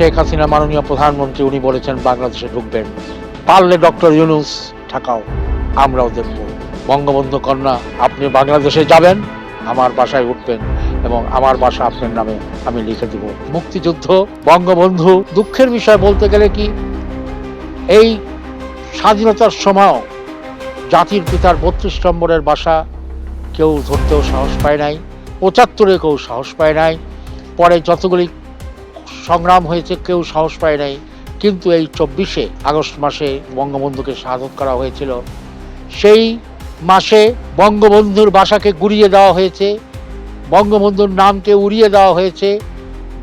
শেখ হাসিনা মাননীয় প্রধানমন্ত্রী উনি বলেছেন বাংলাদেশে ঢুকবেন, পারলে ডক্টর ইউনূস ঠাকাও, আমরাও দেখব। বঙ্গবন্ধু কন্যা আপনি বাংলাদেশে যাবেন, আমার বাসায় উঠবেন এবং আমার বাসা আপনার নামে আমি লিখে দেব। মুক্তিযুদ্ধ বঙ্গবন্ধু, দুঃখের বিষয় বলতে গেলে কি, এই স্বাধীনতার সময়ও জাতির পিতার ৩২ নম্বরের বাসা কেউ ধরতেও সাহস পায় নাই, ৭৫-এ কেউ সাহস পায় নাই, পরে যতগুলি সংগ্রাম হয়েছে কেউ সাহস পায় নাই, কিন্তু এই ২৪শে আগস্ট মাসে বঙ্গবন্ধুকে শাহাদত করা হয়েছিল। সেই মাসে বঙ্গবন্ধুর বাসাকে গুড়িয়ে দেওয়া হয়েছে, বঙ্গবন্ধুর নামকে উড়িয়ে দেওয়া হয়েছে,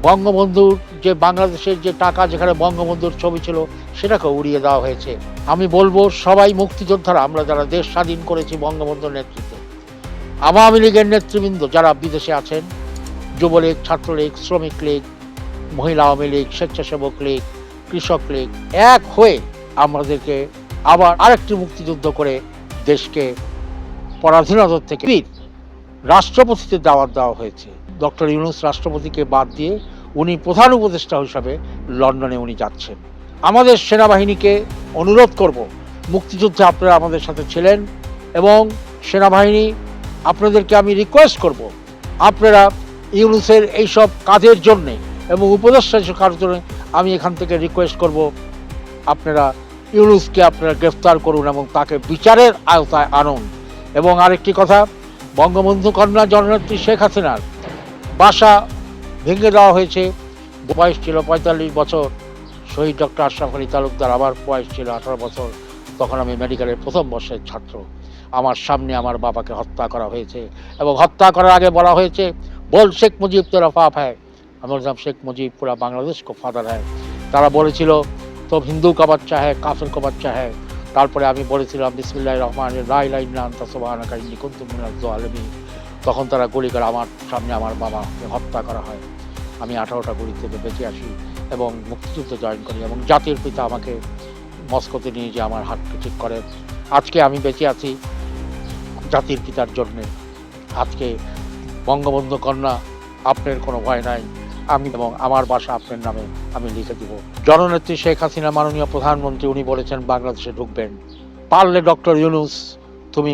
বঙ্গবন্ধুর যে বাংলাদেশের যে টাকা যেখানে বঙ্গবন্ধুর ছবি ছিল সেটাকে উড়িয়ে দেওয়া হয়েছে। আমি বলবো সবাই মুক্তিযোদ্ধারা, আমরা যারা দেশ স্বাধীন করেছি বঙ্গবন্ধুর নেতৃত্বে, আওয়ামী লীগের নেতৃবৃন্দ যারা বিদেশে আছেন, যুবলীগ, ছাত্রলীগ, শ্রমিক লীগ, মহিলা আওয়ামী লীগ, স্বেচ্ছাসেবক লীগ, কৃষক লীগ এক হয়ে আমাদেরকে আবার আরেকটি মুক্তিযুদ্ধ করে দেশকে পরাধীনতা থেকে রাষ্ট্রপতিতে দাওয়াত দেওয়া হয়েছে। ডক্টর ইউনূস রাষ্ট্রপতিকে বাদ দিয়ে উনি প্রধান উপদেষ্টা হিসাবে লন্ডনে উনি যাচ্ছেন। আমাদের সেনাবাহিনীকে অনুরোধ করব, মুক্তিযুদ্ধে আপনারা আমাদের সাথে ছিলেন এবং সেনাবাহিনী আপনাদেরকে আমি রিকোয়েস্ট করব, আপনারা ইউনূসের এইসব কাজের জন্যে এবং উপদেষ্টা কাজের জন্য আমি এখান থেকে রিকোয়েস্ট করব, আপনারা ইউনূসকে আপনারা গ্রেফতার করুন এবং তাকে বিচারের আওতায় আনুন। এবং আরেকটি কথা, বঙ্গবন্ধু কন্যা জননেত্রী শেখ হাসিনার বাসা ভেঙে দেওয়া হয়েছে, বয়স ছিল ৪৫ বছর, শহীদ ডক্টর আশরাফ আলী তালুকদার আমার বয়স ছিল ১৮ বছর, তখন আমি মেডিকেলের প্রথম বর্ষের ছাত্র। আমার সামনে আমার বাবাকে হত্যা করা হয়েছে এবং হত্যা করার আগে বলা হয়েছে, বল শেখ মুজিব তেরা বাপ হ্যায়। আমি বললাম শেখ মুজিব পুরা বাংলাদেশ কো ফাদার হ্যায়। তারা বলেছিল তো হিন্দু কা বাচ্চা হ্যায়, কাফের কো বাচ্চা হ্যায়। তারপরে আমি বলেছিলাম বিসমিল্লাহির রহমানির রহিম লা ইলাহা ইল্লা আনতা সুবহানাকা ইন্নী কুনতু মিনাজ জালিমিন। তখন তারা গুলি করে আমার সামনে আমার বাবাকে হত্যা করা হয়। আমি 18টা গুলি থেকে বেঁচে আসি এবং মুক্তিযুদ্ধ জয়েন করি এবং জাতির পিতা আমাকে মস্কোতে নিয়ে যে আমার হাতকে ঠিক করেন। আজকে আমি বেঁচে আছি জাতির পিতার জন্যে। আজকে বঙ্গবন্ধু কন্যা আপনার কোনো ভয় নাই, আমি এবং আমার বাসা আপনার নামে আমি লিখে দিব। জননেত্রী শেখ হাসিনা মাননীয় প্রধানমন্ত্রী উনি বলেছেন বাংলাদেশে ঢুকবেন, পারলে ডক্টর ইউনূস তুমি